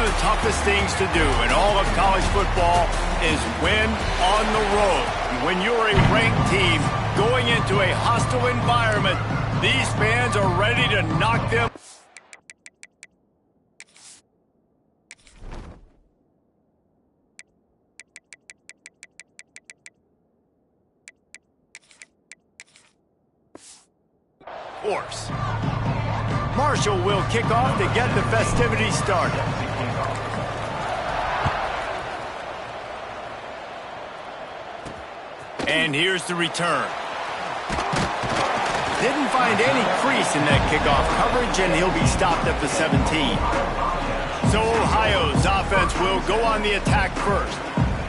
of the toughest things to do in all of college football is win on the road. When you're a ranked team going into a hostile environment, these fans are ready to knock them. Force. Marshall will kick off to get the festivities started. And here's the return. Didn't find any crease in that kickoff coverage, and he'll be stopped at the 17. So Ohio's offense will go on the attack first.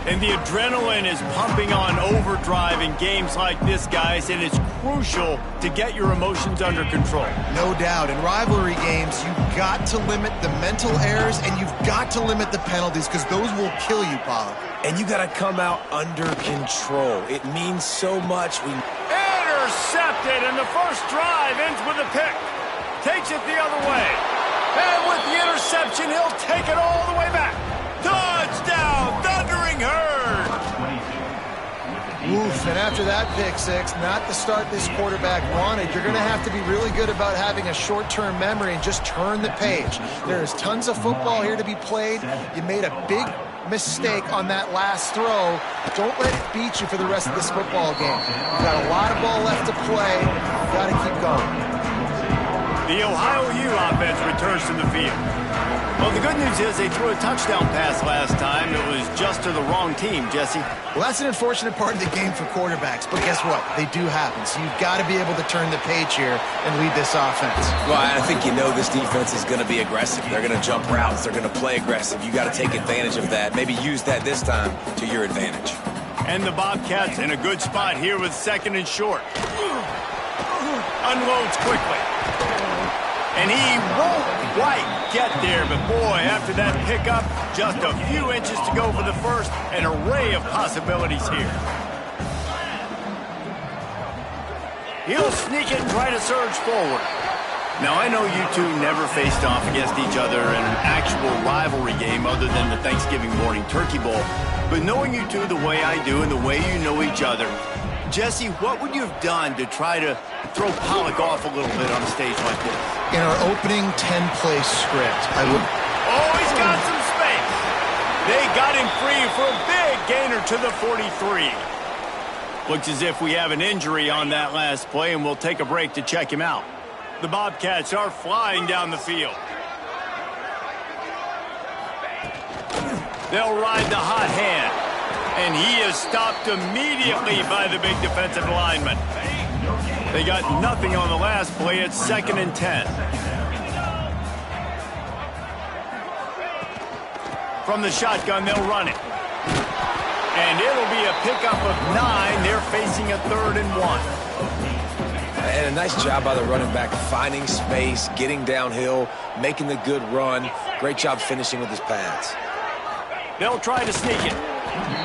And the adrenaline is pumping on overdrive in games like this, guys, and it's crucial to get your emotions under control. No doubt. In rivalry games, you've got to limit the mental errors, and you've got to limit the penalties, because those will kill you, Paulo. And you got to come out under control. It means so much. Intercepted, and the first drive ends with a pick. Takes it the other way. And with the interception, he'll take it all the way back. Touchdown, Thundering Herd! Oof, and after that pick six, not the start this quarterback wanted. You're going to have to be really good about having a short-term memory and just turn the page. There is tons of football here to be played. You made a big mistake on that last throw. Don't let it beat you for the rest of this football game. You've got a lot of ball left to play. You've got to keep going. The Ohio U offense returns to the field. Well, the good news is they threw a touchdown pass last time. It was just to the wrong team, Jesse. Well, that's an unfortunate part of the game for quarterbacks, but guess what? They do happen. So you've got to be able to turn the page here and lead this offense. Well, I think you know this defense is going to be aggressive. They're going to jump routes. They're going to play aggressive. You got to take advantage of that. Maybe use that this time to your advantage. And the Bobcats in a good spot here with second and short. Unloads quickly. And he won't quite get there, but boy, after that pickup, just a few inches to go for the first. An array of possibilities here. He'll sneak it and try to surge forward. Now, I know you two never faced off against each other in an actual rivalry game other than the Thanksgiving morning Turkey Bowl. But knowing you two the way I do and the way you know each other, Jesse, what would you have done to try to throw Pollock off a little bit on a stage like this? In our opening 10-play script, I would... Oh, he's got some space. They got him free for a big gainer to the 43. Looks as if we have an injury on that last play, and we'll take a break to check him out. The Bobcats are flying down the field. They'll ride the hot hand. And he is stopped immediately by the big defensive lineman. They got nothing on the last play. It's 2nd and 10. From the shotgun, they'll run it. And it'll be a pickup of 9. They're facing a 3rd and 1. And a nice job by the running back, finding space, getting downhill, making the good run. Great job finishing with his pads. They'll try to sneak it.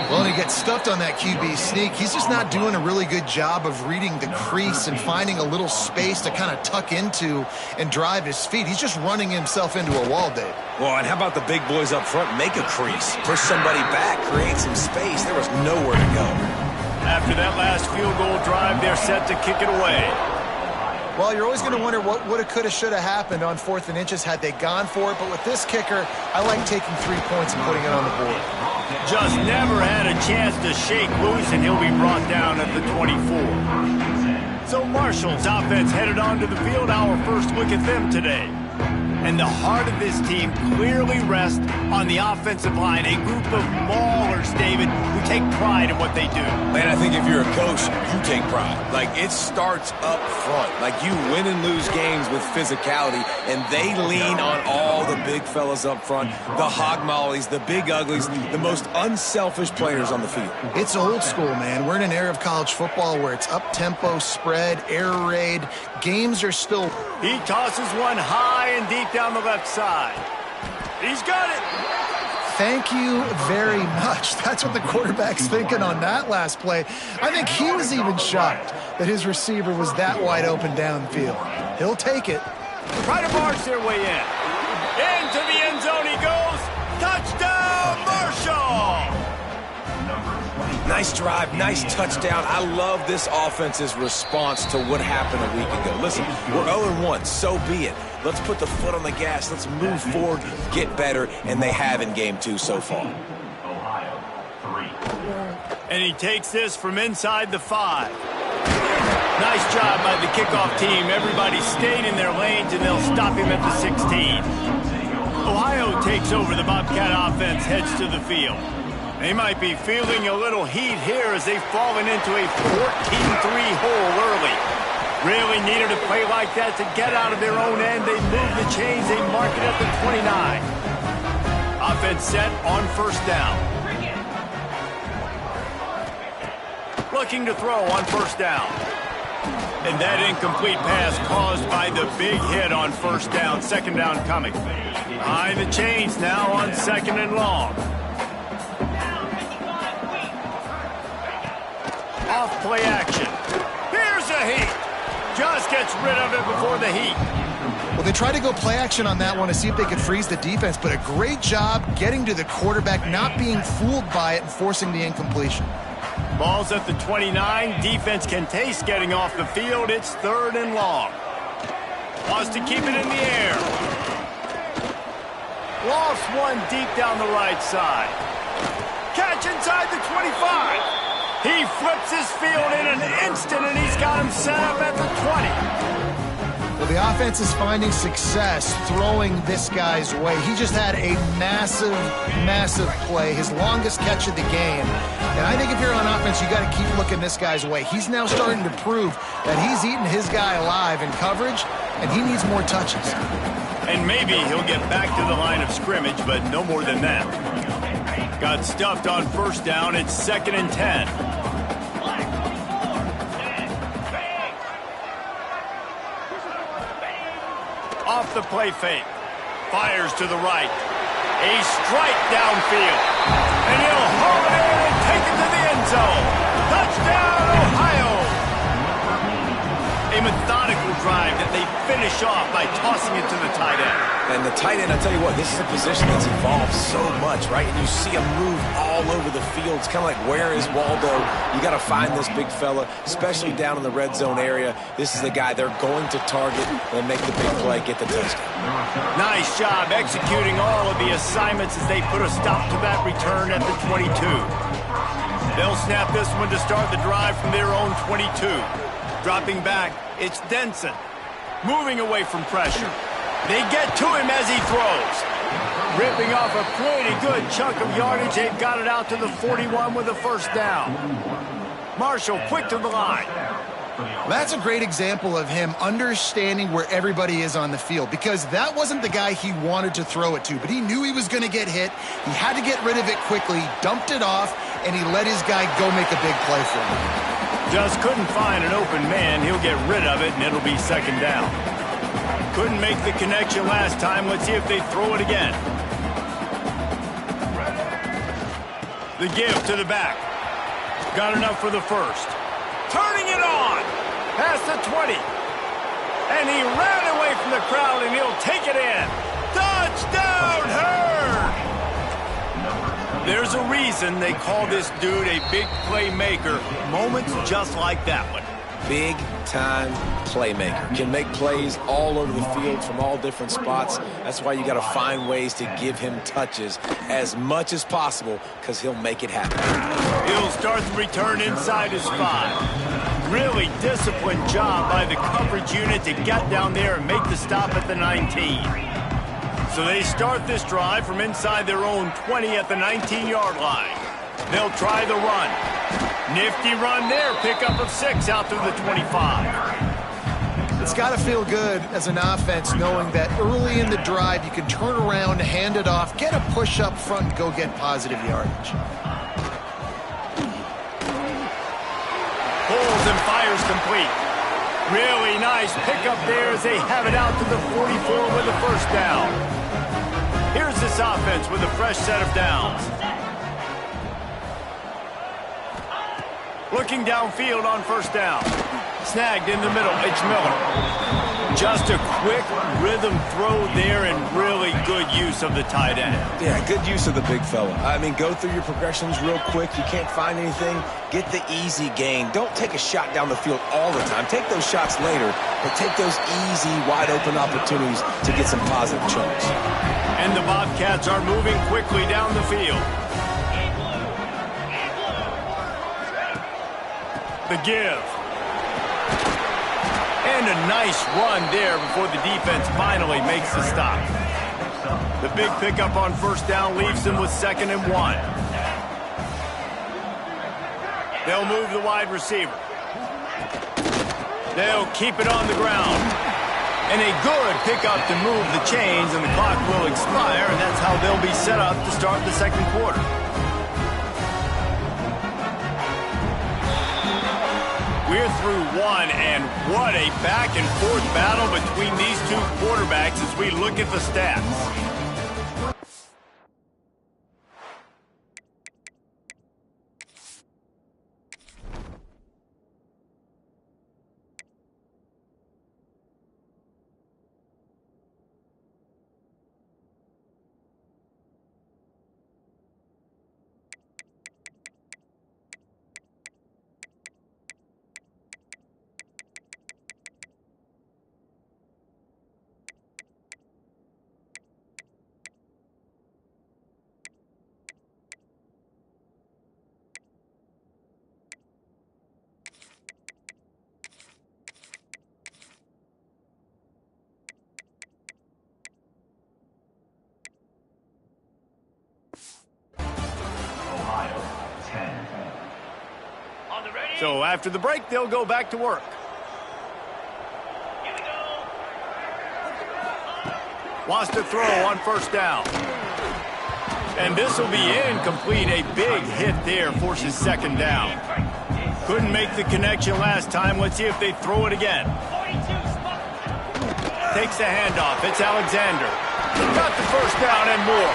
Well, he gets stuffed on that QB sneak. He's just not doing a really good job of reading the crease and finding a little space to kind of tuck into and drive his feet. He's just running himself into a wall, Dave. Well, and how about the big boys up front? Make a crease. Push somebody back. Create some space. There was nowhere to go. After that last field goal drive, they're set to kick it away. Well, you're always going to wonder what woulda, coulda, shoulda happened on 4th and inches had they gone for it. But with this kicker, I like taking 3 points and putting it on the board. Just never had a chance to shake loose, and he'll be brought down at the 24. So Marshall's offense headed onto the field. Our first look at them today. And the heart of this team clearly rests on the offensive line. A group of maulers, David, who take pride in what they do. Man, I think if you're a coach, you take pride. Like, it starts up front. Like, you win and lose games with physicality, and they lean on all the big fellas up front, the hog mollies, the big uglies, the most unselfish players on the field. It's old school, man. We're in an era of college football where it's up-tempo, spread, air raid. Games are still... He tosses one high and deep down the left side. He's got it. Thank you very much. That's what the quarterback's thinking on that last play. I think he was even shocked that his receiver was that wide open downfield. He'll take it. Try to barge their way in. Into the end zone he goes. Nice drive, nice touchdown. I love this offense's response to what happened a week ago. Listen, we're 0-1, so be it. Let's put the foot on the gas. Let's move forward, get better, and they have in game 2 so far. And he takes this from inside the 5. Nice job by the kickoff team. Everybody stayed in their lanes, and they'll stop him at the 16. Ohio takes over. The Bobcat offense heads to the field. They might be feeling a little heat here as they've fallen into a 14-3 hole early. Really needed a play like that to get out of their own end. They move the chains. They mark it at the 29. Offense set on first down. Looking to throw on first down. And that incomplete pass caused by the big hit on first down. Second down coming. Behind the chains now on second and long. Off play action. Here's a heat. Just gets rid of it before the heat. Well, they tried to go play action on that one to see if they could freeze the defense, but a great job getting to the quarterback, not being fooled by it and forcing the incompletion. Ball's at the 29. Defense can taste getting off the field. It's third and long. Wants to keep it in the air. Lost one deep down the right side. Catch inside the 25. He flips his field in an instant, and he's got him set up at the 20. Well, the offense is finding success throwing this guy's way. He just had a massive, massive play, his longest catch of the game. And I think if you're on offense, you got to keep looking this guy's way. He's now starting to prove that he's eating his guy alive in coverage, and he needs more touches. And maybe he'll get back to the line of scrimmage, but no more than that. Got stuffed on first down. It's second and 10. Off the play fake. Fires to the right. A strike downfield. And he'll haul it in and take it to the end zone. Touchdown, Ohio! A methodical drive that they finish off by tossing it to the tight end. And the tight end, I tell you what, this is a position that's evolved so much, right? And you see him move all over the field. It's kind of like, where is Waldo? You got to find this big fella, especially down in the red zone area. This is the guy they're going to target and make the big play, get the touchdown. Nice job executing all of the assignments as they put a stop to that return at the 22. They'll snap this one to start the drive from their own 22. Dropping back, it's Denson. Moving away from pressure. They get to him as he throws. Ripping off a pretty good chunk of yardage. They've got it out to the 41 with a first down. Marshall quick to the line. That's a great example of him understanding where everybody is on the field, because that wasn't the guy he wanted to throw it to, but he knew he was going to get hit. He had to get rid of it quickly, dumped it off, and he let his guy go make a big play for him. Just couldn't find an open man. He'll get rid of it, and it'll be second down. Couldn't make the connection last time. Let's see if they throw it again. The give to the back. Got enough for the first. Turning it on. Past the 20. And he ran away from the crowd, and he'll take it in. Touchdown, Hurd! There's a reason they call this dude a big playmaker. Moments just like that one. Big-time playmaker. Can make plays all over the field from all different spots. That's why you got to find ways to give him touches as much as possible, because he'll make it happen. He'll start the return inside his 5. Really disciplined job by the coverage unit to get down there and make the stop at the 19. So they start this drive from inside their own 20 at the 19-yard line. They'll try the run. Nifty run there. Pickup of 6 out to the 25. It's got to feel good as an offense knowing that early in the drive you can turn around, hand it off, get a push up front, and go get positive yardage. Pulls and fires complete. Really nice pickup there as they have it out to the 44 with a first down. Here's this offense with a fresh set of downs. Looking downfield on first down. Snagged in the middle. It's Miller. Just a quick rhythm throw there and really good use use of the tight end. Yeah, good use of the big fella. I mean, go through your progressions real quick. You can't find anything, get the easy gain. Don't take a shot down the field all the time. Take those shots later, but take those easy, wide-open opportunities to get some positive chunks. And the Bobcats are moving quickly down the field. The give. And a nice run there before the defense finally makes the stop. The big pickup on first down leaves them with 2nd and 1. They'll move the wide receiver. They'll keep it on the ground. And a good pickup to move the chains, and the clock will expire, and that's how they'll be set up to start the second quarter. We're through one, and what a back-and-forth battle between these two quarterbacks as we look at the stats. So after the break, they'll go back to work. Here we go. Wants to throw on first down. And this will be incomplete. A big hit there forces 2nd down. Couldn't make the connection last time. Let's see if they throw it again. Takes the handoff. It's Alexander. Got the first down and more.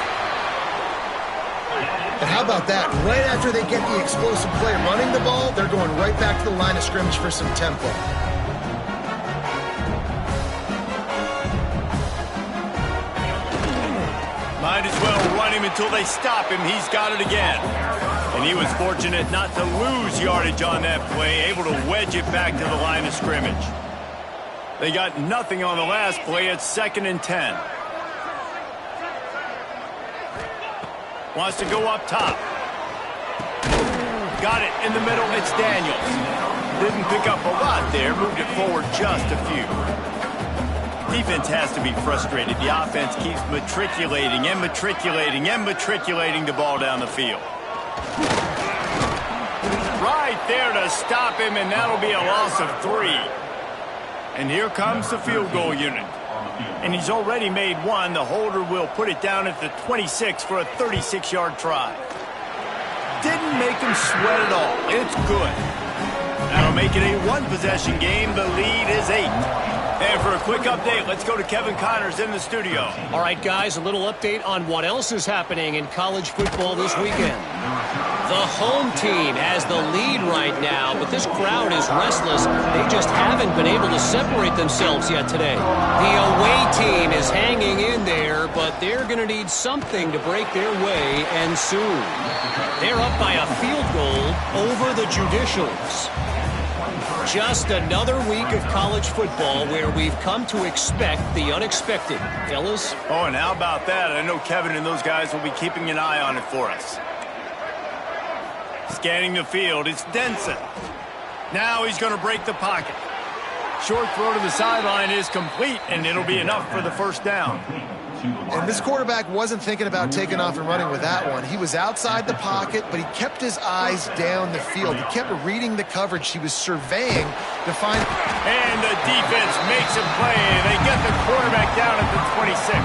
And how about that? Right after they get the explosive play running the ball, they're going right back to the line of scrimmage for some tempo. Might as well run him until they stop him. He's got it again. And he was fortunate not to lose yardage on that play, able to wedge it back to the line of scrimmage. They got nothing on the last play. It's 2nd and 10. Wants to go up top. Got it in the middle. It's Daniels. Didn't pick up a lot there. Moved it forward just a few. Defense has to be frustrated. The offense keeps matriculating and matriculating and matriculating the ball down the field. Right there to stop him, and that'll be a loss of 3. And here comes the field goal unit. And he's already made one. The holder will put it down at the 26 for a 36-yard try. Didn't make him sweat at all. It's good. That'll make it a one-possession game. The lead is 8. And for a quick update, let's go to Kevin Connors in the studio. All right, guys, a little update on what else is happening in college football this weekend. The home team has the lead right now, but this crowd is restless. They just haven't been able to separate themselves yet today. The away team is hanging in there, but they're going to need something to break their way, and soon. They're up by a field goal over the Judicials. Just another week of college football where we've come to expect the unexpected. Fellas? Oh, and how about that? I know Kevin and those guys will be keeping an eye on it for us. Scanning the field, it's Denson. Now he's going to break the pocket. Short throw to the sideline is complete, and it'll be enough for the first down. And this quarterback wasn't thinking about taking off and running with that one. He was outside the pocket, but he kept his eyes down the field. He kept reading the coverage. He was surveying to find... And the defense makes a play. They get the quarterback down at the 26.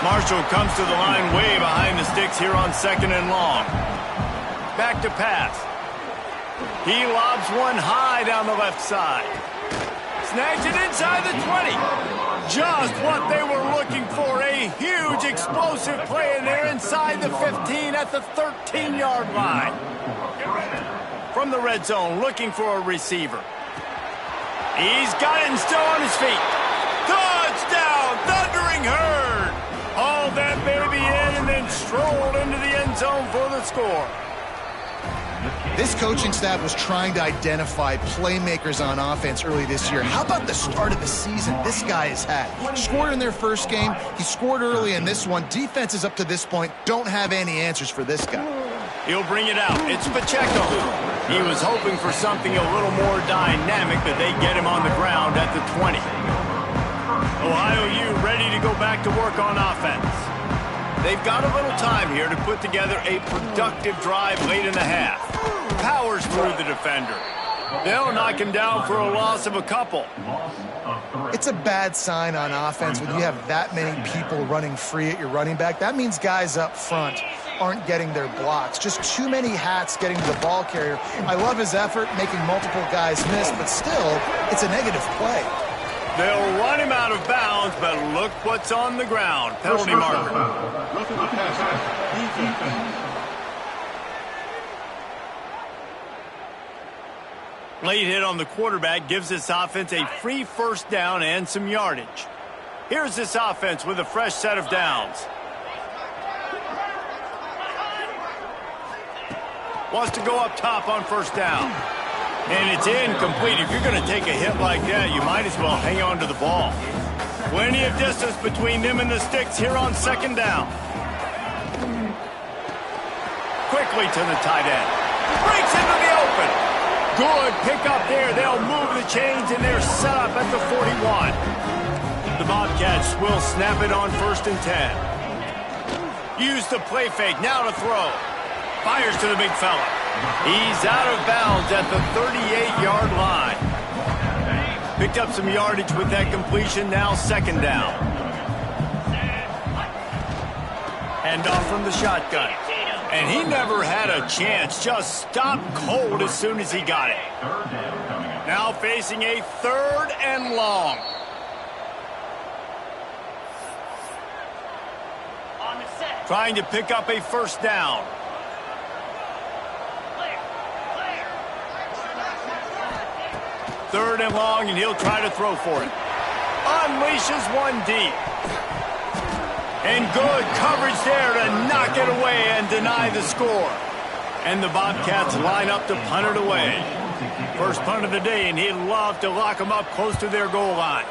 Marshall comes to the line way behind the sticks here on 2nd and long. Back to pass. He lobs one high down the left side. Snags it inside the 20. Just what they were looking for. A huge explosive play, and they're inside the 15 at the 13-yard line. From the red zone, looking for a receiver. He's got it and still on his feet. Touchdown, Thundering Herd. All them strolled into the end zone for the score. This coaching staff was trying to identify playmakers on offense early this year. How about the start of the season this guy has had? Scored in their first game. He scored early in this one. Defenses up to this point don't have any answers for this guy. He'll bring it out. It's Pacheco. He was hoping for something a little more dynamic, but they get him on the ground at the 20. Ohio U ready to go back to work on offense. They've got a little time here to put together a productive drive late in the half. Powers through the defender. They'll knock him down for a loss of a couple. It's a bad sign on offense when you have that many people running free at your running back. That means guys up front aren't getting their blocks. Just too many hats getting to the ball carrier. I love his effort, making multiple guys miss, but still, it's a negative play. They'll run him out of bounds, but look what's on the ground. Penalty marker. Late hit on the quarterback gives this offense a free first down and some yardage. Here's this offense with a fresh set of downs. Wants to go up top on first down. And it's incomplete. If you're going to take a hit like that, you might as well hang on to the ball. Plenty of distance between them and the sticks here on second down. Quickly to the tight end. Breaks into the open. Good pick up there. They'll move the chains, and they're set up at the 41. The Bobcats will snap it on 1st and 10. Use the play fake. Now to throw. Fires to the big fella. He's out of bounds at the 38-yard line. Picked up some yardage with that completion. Now second down. Hand off from the shotgun. And he never had a chance. Just stopped cold as soon as he got it. Now facing a 3rd and long. Trying to pick up a first down. Third and long, and he'll try to throw for it. Unleashes one deep. And good coverage there to knock it away and deny the score. And the Bobcats line up to punt it away. First punt of the day, and he'd love to lock them up close to their goal line.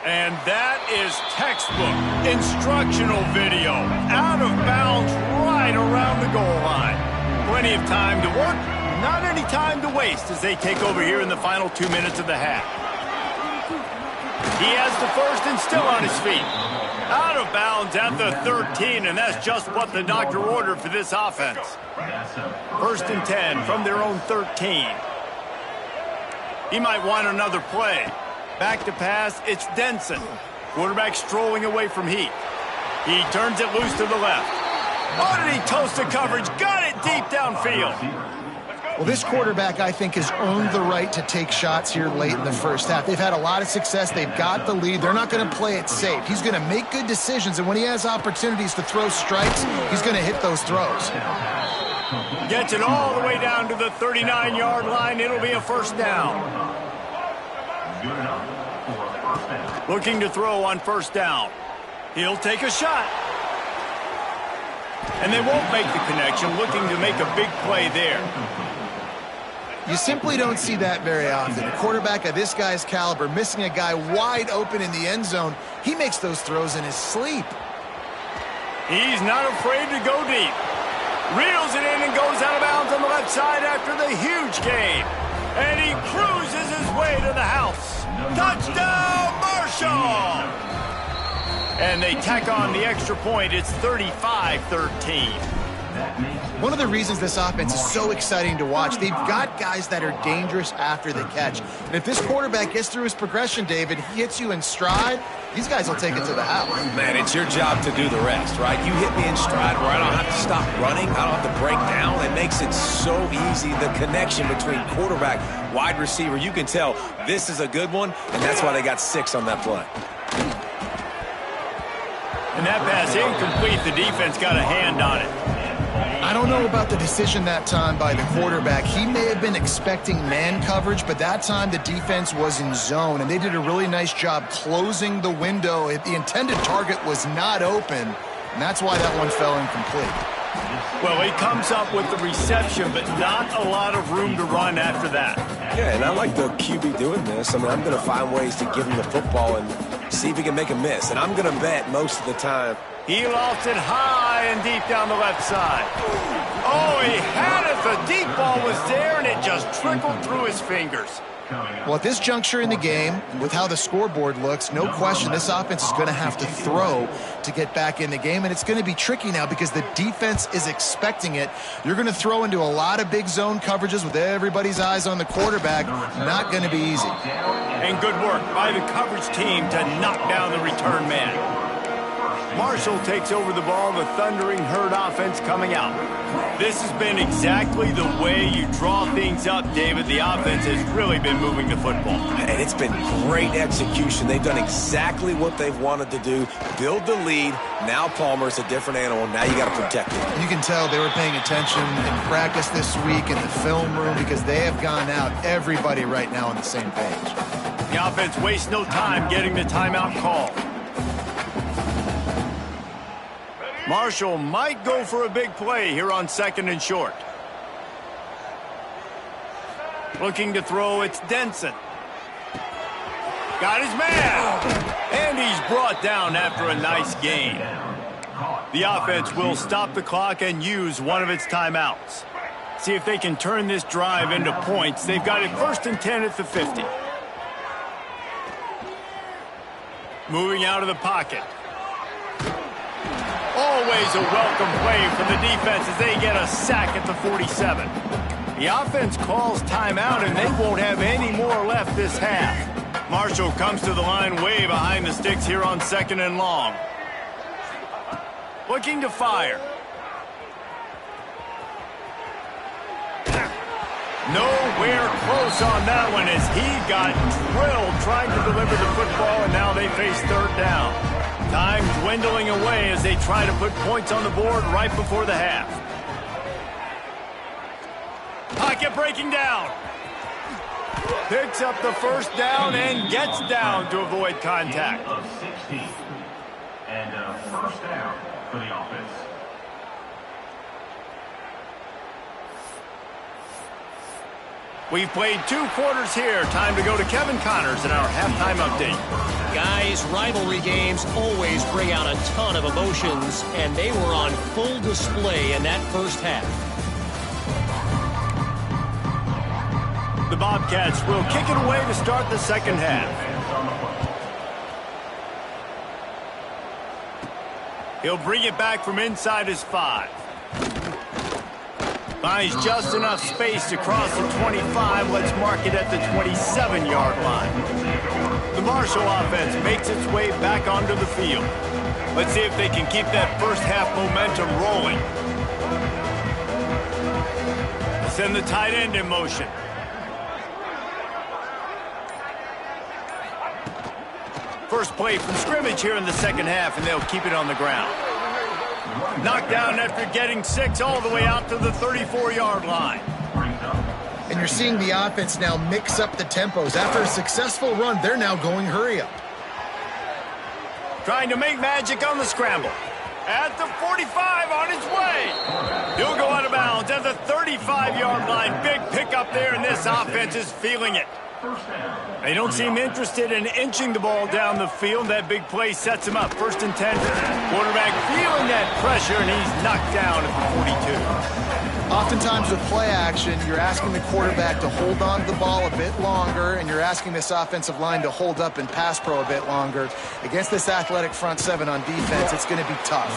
And that is textbook instructional video. Out of bounds right around the goal line. Plenty of time to work. Not any time to waste as they take over here in the final 2 minutes of the half. He has the first and still on his feet. Out of bounds at the 13, and that's just what the doctor ordered for this offense. 1st and 10 from their own 13. He might want another play. Back to pass, it's Denson. Quarterback strolling away from Heath. He turns it loose to the left. Oh, did he toast the coverage? Got it deep downfield. Well, this quarterback, I think, has earned the right to take shots here late in the first half. They've had a lot of success. They've got the lead. They're not going to play it safe. He's going to make good decisions, and when he has opportunities to throw strikes, he's going to hit those throws. Gets it all the way down to the 39-yard line. It'll be a first down. Looking to throw on first down. He'll take a shot. And they won't make the connection, looking to make a big play there. You simply don't see that very often. A quarterback of this guy's caliber missing a guy wide open in the end zone. He makes those throws in his sleep. He's not afraid to go deep. Reels it in and goes out of bounds on the left side after the huge gain. And he cruises his way to the house. Touchdown, Marshall! And they tack on the extra point. It's 35-13. One of the reasons this offense is so exciting to watch, they've got guys that are dangerous after the catch. And if this quarterback gets through his progression, David, he hits you in stride, these guys will take it to the house. Man, it's your job to do the rest, right? You hit me in stride where I don't have to stop running. I don't have to break down. It makes it so easy. The connection between quarterback, wide receiver, you can tell this is a good one, and that's why they got 6 on that play. And that pass incomplete. The defense got a hand on it. I don't know about the decision that time by the quarterback. He may have been expecting man coverage, but that time the defense was in zone, and they did a really nice job closing the window. The intended target was not open, and that's why that one fell incomplete. Well, he comes up with the reception, but not a lot of room to run after that. Yeah, and I like the QB doing this. I mean, I'm going to find ways to give him the football and see if he can make a miss. And I'm going to bet most of the time. He lost it high and deep down the left side. Oh, he had it. The deep ball was there, and it just trickled through his fingers. Well, at this juncture in the game, with how the scoreboard looks, no question this offense is going to have to throw to get back in the game, and it's going to be tricky now because the defense is expecting it. You're going to throw into a lot of big zone coverages with everybody's eyes on the quarterback. Not going to be easy. And good work by the coverage team to knock down the return man. Marshall takes over the ball, the Thundering Herd offense coming out. This has been exactly the way you draw things up, David. The offense has really been moving the football. And it's been great execution. They've done exactly what they've wanted to do. Build the lead. Now Palmer's a different animal. Now you got to protect it. You can tell they were paying attention in practice this week in the film room because they have gone out, everybody right now on the same page. The offense wastes no time getting the timeout call. Marshall might go for a big play here on 2nd and short. Looking to throw, it's Denson. Got his man. And he's brought down after a nice gain. The offense will stop the clock and use one of its timeouts. See if they can turn this drive into points. They've got it 1st and 10 at the 50. Moving out of the pocket. Always a welcome play from the defense as they get a sack at the 47. The offense calls timeout, and they won't have any more left this half. Marshall comes to the line way behind the sticks here on 2nd and long. Looking to fire. Nowhere close on that one as he got drilled trying to deliver the football, and now they face 3rd down. Time dwindling away as they try to put points on the board right before the half. Pocket breaking down. Picks up the 1st down and gets down to avoid contact. And 1st down for the offense. We've played 2 quarters here. Time to go to Kevin Connors in our halftime update. Guys, rivalry games always bring out a ton of emotions, and they were on full display in that first half. The Bobcats will kick it away to start the 2nd half. He'll bring it back from inside his 5. Finds just enough space to cross the 25. Let's mark it at the 27-yard line. The Marshall offense makes its way back onto the field. Let's see if they can keep that first half momentum rolling. Send the tight end in motion. First play from scrimmage here in the 2nd half, and they'll keep it on the ground. Knocked down after getting 6 all the way out to the 34-yard line. And you're seeing the offense now mix up the tempos. After a successful run, they're now going hurry up. Trying to make magic on the scramble. At the 45 on his way. He'll go out of bounds at the 35-yard line. Big pickup there, and this offense is feeling it. They don't seem interested in inching the ball down the field. That big play sets him up. 1st and 10. Quarterback feeling that pressure, and he's knocked down at the 42. Oftentimes with play action, you're asking the quarterback to hold on to the ball a bit longer, and you're asking this offensive line to hold up and pass pro a bit longer. Against this athletic front 7 on defense, it's going to be tough.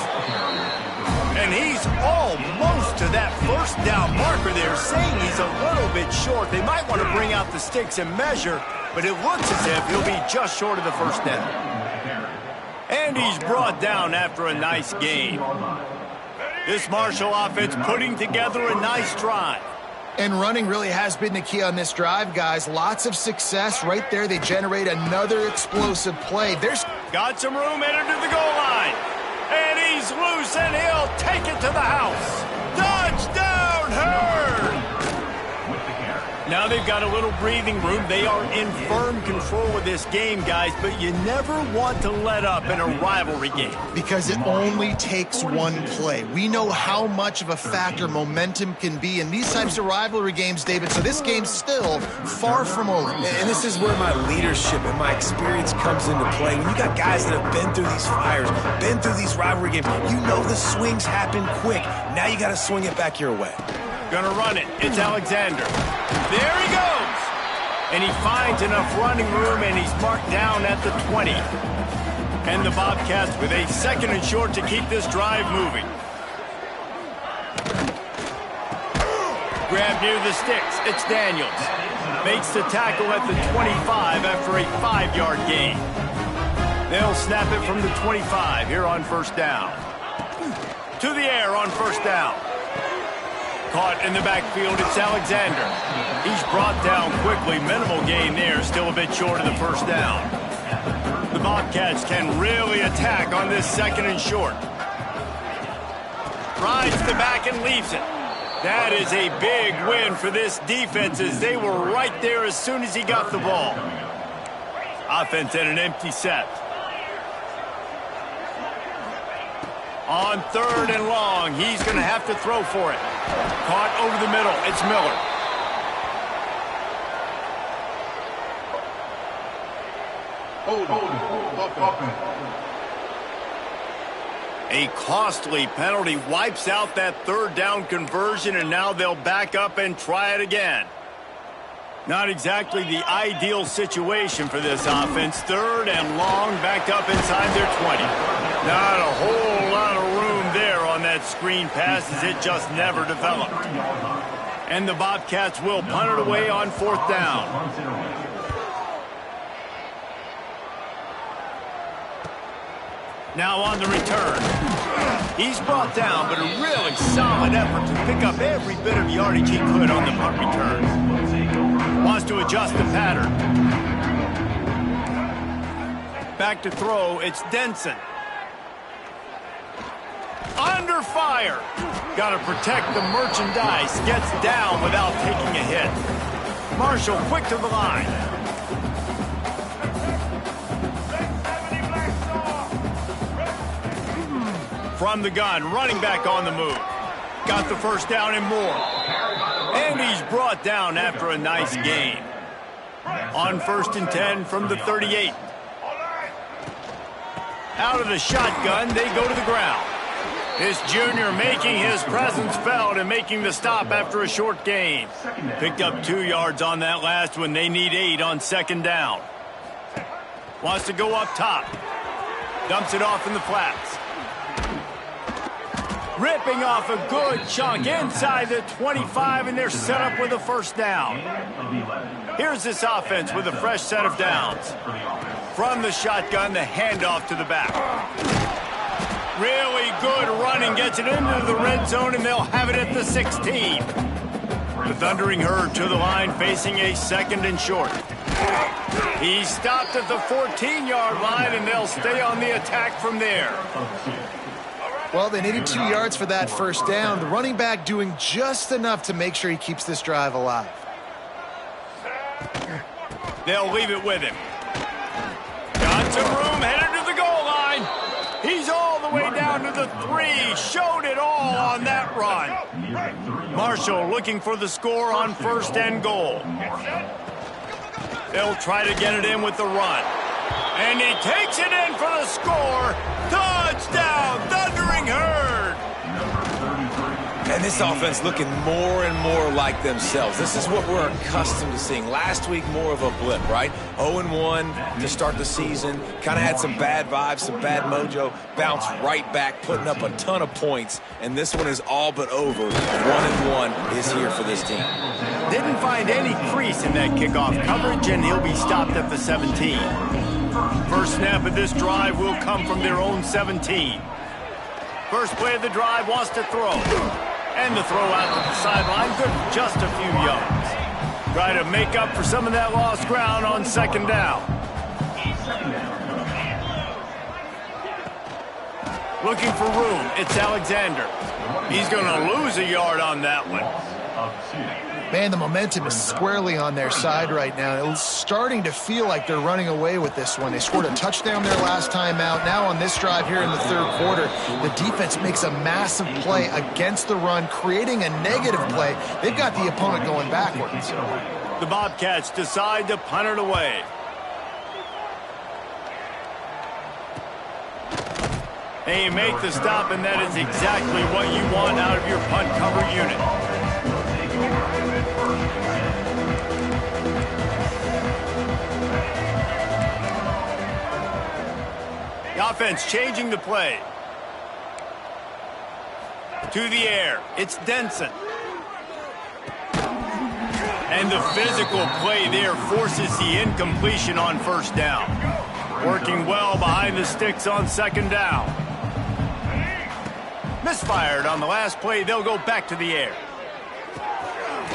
And he's almost to that 1st down marker there, saying he's a little bit short. They might want to bring out the sticks and measure, but it looks as if he'll be just short of the 1st down. And he's brought down after a nice gain. This Marshall offense putting together a nice drive. And running really has been the key on this drive, guys. Lots of success right there. They generate another explosive play. There's got some room headed to the goal line. And he's loose, and he'll take it to the house. Now they've got a little breathing room. They are in firm control of this game, guys, but you never want to let up in a rivalry game. Because it only takes one play. We know how much of a factor momentum can be in these types of rivalry games, David, so this game's still far from over. And this is where my leadership and my experience comes into play. When you got guys that have been through these fires, been through these rivalry games, you know the swings happen quick. Now you got to swing it back your way. Gonna run it. It's Alexander. There he goes. And he finds enough running room, and he's marked down at the 20. And the Bobcats with a 2nd and short to keep this drive moving. Grab near the sticks. It's Daniels. Makes the tackle at the 25 after a 5-yard gain. They'll snap it from the 25 here on 1st down. To the air on 1st down. Caught in the backfield, it's Alexander. He's brought down quickly. Minimal gain there, still a bit short of the 1st down. The Bobcats can really attack on this 2nd and short. Rides the back and leaves it. That is a big win for this defense, as they were right there as soon as he got the ball. Offense at an empty set. On 3rd and long, he's going to have to throw for it. Caught over the middle. It's Miller. A costly penalty wipes out that 3rd down conversion, and now they'll back up and try it again. Not exactly the ideal situation for this offense. 3rd and long, backed up inside their 20. Not a whole lot of room there on that screen pass, as it just never developed. And the Bobcats will punt it away on 4th down. Now on the return. He's brought down, but a really solid effort to pick up every bit of yardage he could on the punt return. Wants to adjust the pattern. Back to throw, it's Denson. Under fire. Got to protect the merchandise. Gets down without taking a hit. Marshall quick to the line. From the gun, running back on the move. Got the 1st down and more. And he's brought down after a nice gain. On 1st and 10 from the 38. Out of the shotgun, they go to the ground. This junior making his presence felt and making the stop after a short gain. Picked up 2 yards on that last one. They need 8 on 2nd down. Wants to go up top. Dumps it off in the flats. Ripping off a good chunk inside the 25, and they're set up with a 1st down. Here's this offense with a fresh set of downs. From the shotgun, the handoff to the back. Really good running, gets it into the red zone, and they'll have it at the 16. The Thundering Herd to the line, facing a 2nd and short. He stopped at the 14-yard line, and they'll stay on the attack from there. Well, they needed 2 yards for that 1st down. The running back doing just enough to make sure he keeps this drive alive. They'll leave it with him. Got some room, headed to the goal line. He's all the way down to the 3. Showed it all on that run. Marshall looking for the score on 1st and goal. They'll try to get it in with the run. And he takes it in for the score. Touchdown, Thundering Herd! And this offense looking more and more like themselves. This is what we're accustomed to seeing. Last week, more of a blip, right? 0-1 to start the season. Kind of had some bad vibes, some bad mojo. Bounced right back, putting up a ton of points. And this one is all but over. 1-1 is here for this team. Didn't find any crease in that kickoff coverage, and he'll be stopped at the 17. First snap of this drive will come from their own 17. First play of the drive, wants to throw. And the throw out to the sideline, good for just a few yards. Try to make up for some of that lost ground on 2nd down. Looking for room, it's Alexander. He's going to lose a yard on that one. Man, the momentum is squarely on their side right now. It's starting to feel like they're running away with this one. They scored a touchdown their last time out. Now on this drive here in the third quarter, the defense makes a massive play against the run, creating a negative play. They've got the opponent going backwards. The Bobcats decide to punt it away. And you make the stop, and that is exactly what you want out of your punt cover unit. The offense changing the play. To the air. It's Denson. And the physical play there forces the incompletion on first down. Working well behind the sticks on second down. Misfired on the last play. They'll go back to the air.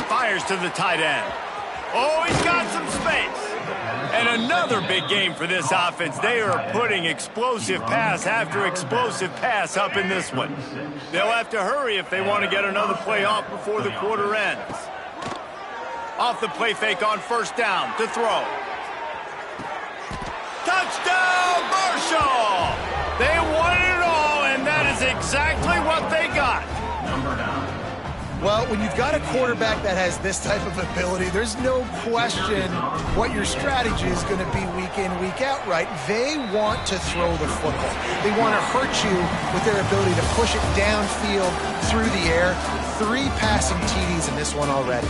Fires to the tight end. Oh, he's got some space. And another big game for this offense. They are putting explosive pass after explosive pass up in this one. They'll have to hurry if they want to get another play off before the quarter ends. Off the play fake on first down to throw. Touchdown, Marshall! They wanted it all, and that is exactly what they got. Well, when you've got a quarterback that has this type of ability, there's no question what your strategy is going to be week in, week out, right? They want to throw the football. They want to hurt you with their ability to push it downfield through the air. 3 passing TDs in this one already.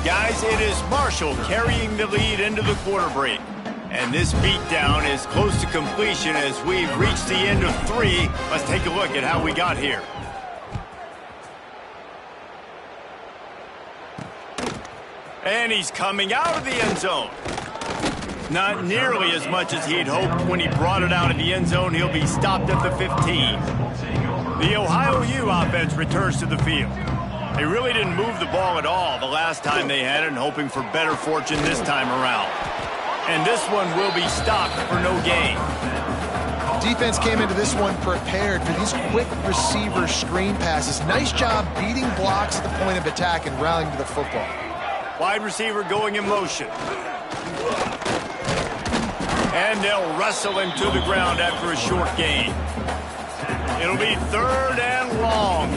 Guys, it is Marshall carrying the lead into the quarter break. And this beatdown is close to completion as we've reached the end of 3. Let's take a look at how we got here. And he's coming out of the end zone. Not nearly as much as he'd hoped when he brought it out of the end zone. He'll be stopped at the 15. The Ohio U offense returns to the field. They really didn't move the ball at all the last time they had it, and hoping for better fortune this time around. And this one will be stopped for no gain. Defense came into this one prepared for these quick receiver screen passes. Nice job beating blocks at the point of attack and rallying to the football. Wide receiver going in motion. And they'll wrestle him to the ground after a short gain. It'll be 3rd and long.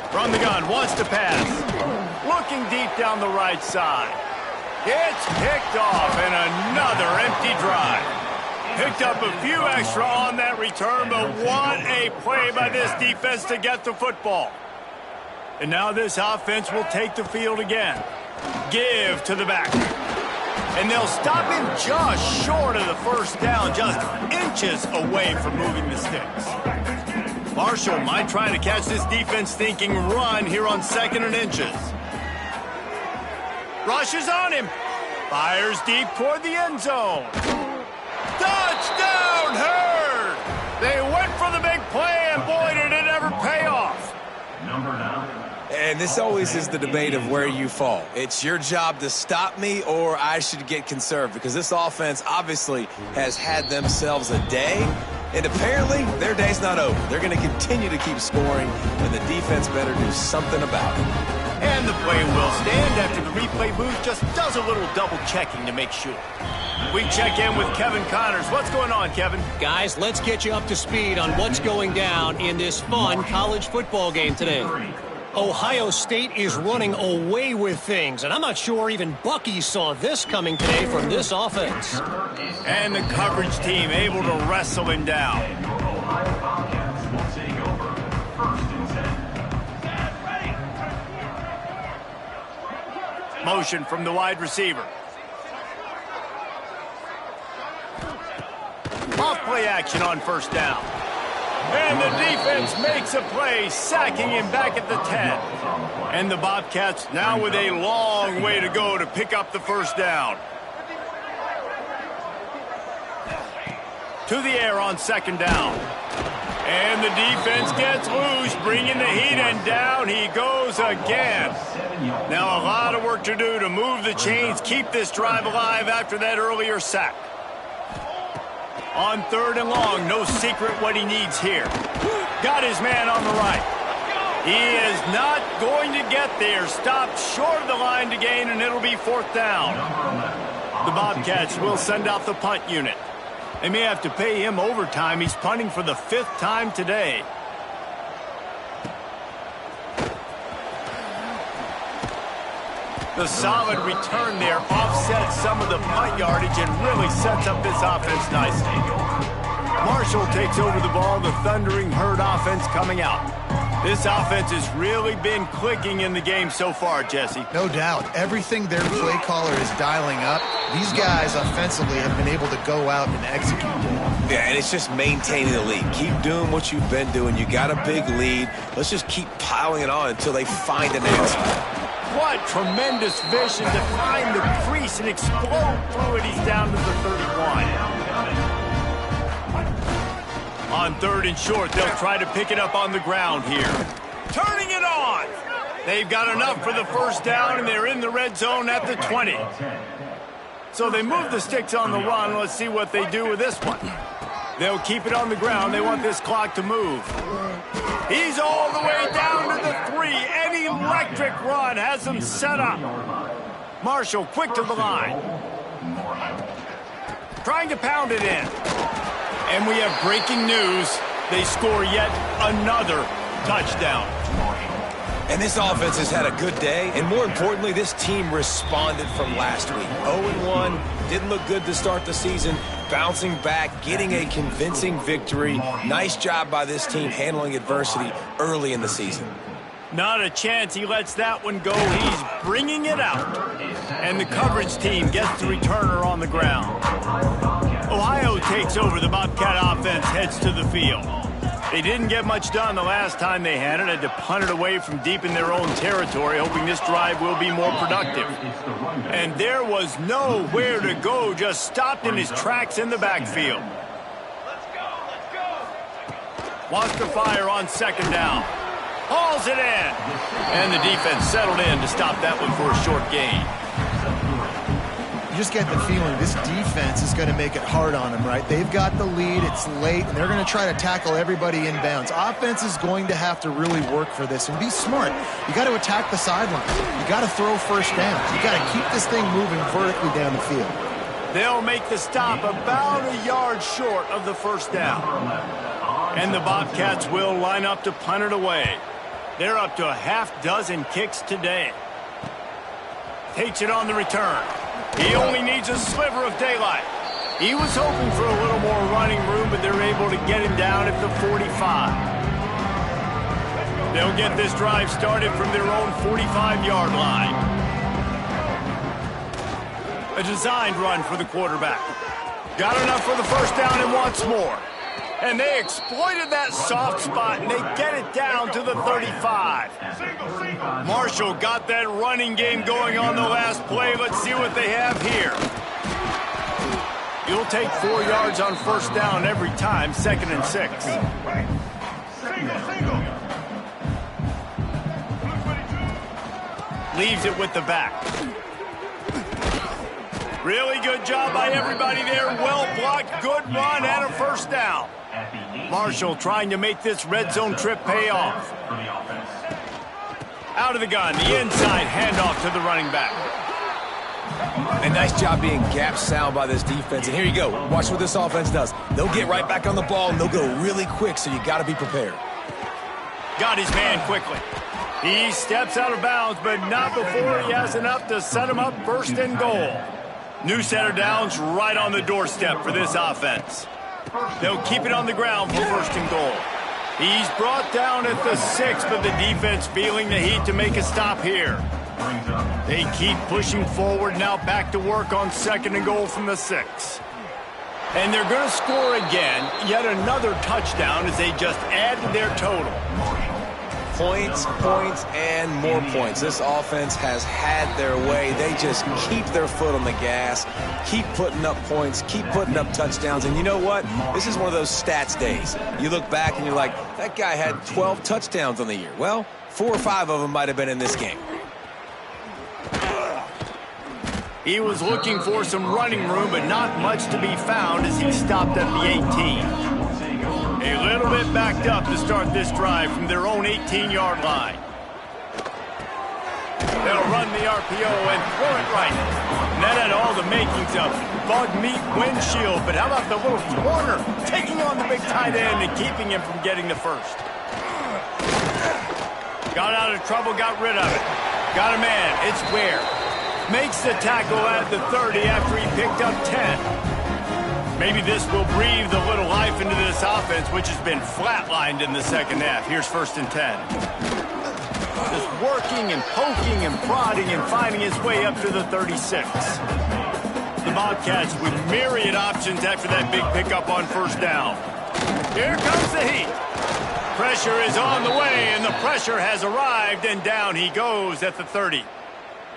From the gun, wants to pass. Looking deep down the right side. It's picked off, and another empty drive. Picked up a few extra on that return, but what a play by this defense to get the football. And now this offense will take the field again. Give to the back. And they'll stop him just short of the first down, just inches away from moving the sticks. Marshall might try to catch this defense thinking run here on 2nd and inches. Rushes on him. Fires deep toward the end zone. Touchdown, Herd! They went for the big play, and boy, did it ever pay off. And this always is the debate of where you fall. It's your job to stop me, or I should get conserved, because this offense obviously has had themselves a day, and apparently their day's not over. They're going to continue to keep scoring, and the defense better do something about it. And the play will stand after the replay booth just does a little double-checking to make sure. We check in with Kevin Connors. What's going on, Kevin? Guys, let's get you up to speed on what's going down in this fun college football game today. Ohio State is running away with things, and I'm not sure even Bucky saw this coming today from this offense. And the coverage team able to wrestle him down. Motion from the wide receiver. Off play action on first down. And the defense makes a play, sacking him back at the 10. And the Bobcats now with a long way to go to pick up the first down. To the air on 2nd down. And the defense gets loose, bringing the heat, and down he goes again. Now a lot of work to do to move the chains, keep this drive alive after that earlier sack. On 3rd and long, no secret what he needs here. Got his man on the right. He is not going to get there. Stopped short of the line to gain, and it'll be 4th down. The Bobcats will send out the punt unit. They may have to pay him overtime. He's punting for the 5th time today. The solid return there offsets some of the punt yardage and really sets up this offense nicely. Marshall takes over the ball, the Thundering Herd offense coming out. This offense has really been clicking in the game so far, Jesse. No doubt. Everything their play caller is dialing up, these guys offensively have been able to go out and execute. Yeah, and it's just maintaining the lead. Keep doing what you've been doing. You got a big lead. Let's just keep piling it on until they find an answer. What tremendous vision to find the crease and explode through it. He's down to the 31. On 3rd and short, they'll try to pick it up on the ground here. Turning it on. They've got enough for the 1st down, and they're in the red zone at the 20. So they move the sticks on the run. Let's see what they do with this one. They'll keep it on the ground. They want this clock to move. He's all the way down to the 3. An electric run has him set up. Marshall quick to the line. Trying to pound it in. And we have breaking news. They score yet another touchdown. And this offense has had a good day, and more importantly, this team responded from last week. 0-1, didn't look good to start the season, bouncing back, getting a convincing victory. Nice job by this team handling adversity early in the season. Not a chance he lets that one go. He's bringing it out. And the coverage team gets the returner on the ground. Ohio takes over. The Bobcat offense heads to the field. They didn't get much done the last time they had it. Had to punt it away from deep in their own territory, hoping this drive will be more productive. And there was nowhere to go, just stopped in his tracks in the backfield. Wants to fire on 2nd down. Hauls it in. And the defense settled in to stop that one for a short gain. You just get the feeling this defense is going to make it hard on them, right? They've got the lead, it's late, and they're going to try to tackle everybody inbounds. Offense is going to have to really work for this and be smart. You got to attack the sidelines. You got to throw 1st downs. You got to keep this thing moving vertically down the field. They'll make the stop about a yard short of the 1st down. And the Bobcats will line up to punt it away. They're up to a half-dozen kicks today. Takes it on the return. He only needs a sliver of daylight. He was hoping for a little more running room, but they're able to get him down at the 45. They'll get this drive started from their own 45-yard line. A designed run for the quarterback. Got enough for the 1st down and wants more. And they exploited that soft spot, and they get it down to the 35. Marshall got that running game going on the last play. Let's see what they have here. You'll take 4 yards on 1st down every time, 2nd and 6. Leaves it with the back. Really good job by everybody there. Well blocked, good run, and a 1st down. Marshall trying to make this red zone trip pay off. Out of the gun, the inside handoff to the running back. A nice job being gap sound by this defense. And here you go. Watch what this offense does. They'll get right back on the ball, and they'll go really quick, so you got to be prepared. Got his man quickly. He steps out of bounds, but not before he has enough to set him up 1st and goal. New center downs right on the doorstep for this offense. They'll keep it on the ground for 1st and goal. He's brought down at the 6, but the defense feeling the heat to make a stop here. They keep pushing forward, now back to work on 2nd and goal from the 6. And they're going to score again, yet another touchdown as they just add to their total. Points, points, and more points. This offense has had their way. They just keep their foot on the gas, keep putting up points, keep putting up touchdowns. And you know what? This is one of those stats days. You look back and you're like, that guy had 12 touchdowns on the year. Well, 4 or 5 of them might have been in this game. He was looking for some running room, but not much to be found as he stopped at the 18. A little bit backed up to start this drive from their own 18-yard line. They'll run the RPO and throw it right. And that had all the makings of bug meat windshield, but how about the little corner taking on the big tight end and keeping him from getting the first? Got out of trouble, got rid of it. Got a man, it's Ware. Makes the tackle at the 30 after he picked up 10. Maybe this will breathe a little life into this offense, which has been flatlined in the second half. Here's 1st and 10. Just working and poking and prodding and finding his way up to the 36. The Bobcats with myriad options after that big pickup on 1st down. Here comes the heat. Pressure is on the way, and the pressure has arrived, and down he goes at the 30.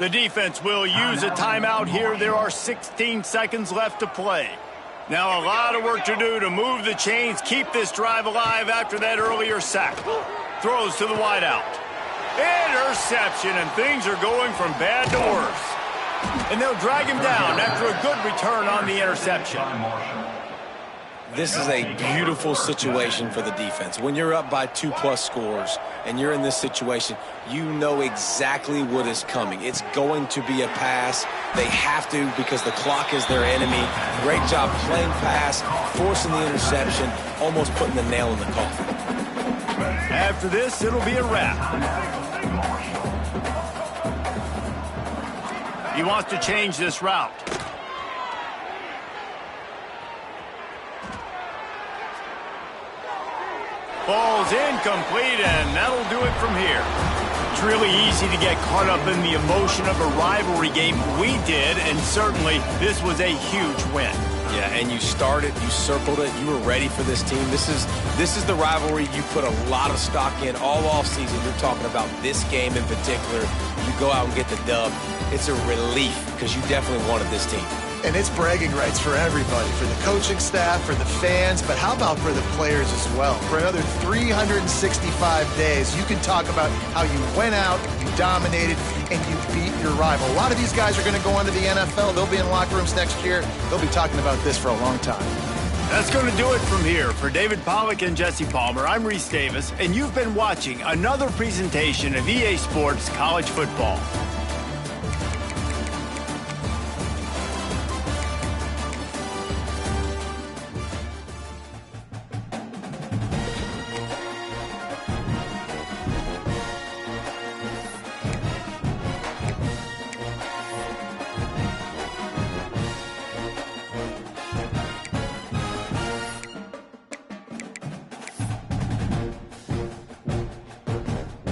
The defense will use a timeout here. There are 16 seconds left to play. Now a lot of work to do to move the chains, keep this drive alive after that earlier sack. Throws to the wideout. Interception, and things are going from bad to worse. And they'll drag him down after a good return on the interception. This is a beautiful situation for the defense. When you're up by 2+ scores and you're in this situation, you know exactly what is coming. It's going to be a pass. They have to because the clock is their enemy. Great job playing pass, forcing the interception, almost putting the nail in the coffin. After this, it'll be a wrap. He wants to change this route. Ball's incomplete, and that'll do it from here. It's really easy to get caught up in the emotion of a rivalry game. We did, and certainly this was a huge win. Yeah, and you started, you circled it, you were ready for this team. This is the rivalry you put a lot of stock in all offseason. You're talking about this game in particular. You go out and get the dub. It's a relief because you definitely wanted this team. And it's bragging rights for everybody, for the coaching staff, for the fans, but how about for the players as well? For another 365 days, you can talk about how you went out, you dominated, and you beat your rival. A lot of these guys are going to go on to the NFL. They'll be in locker rooms next year. They'll be talking about this for a long time. That's going to do it from here. For David Pollack and Jesse Palmer, I'm Reese Davis, and you've been watching another presentation of EA Sports College Football.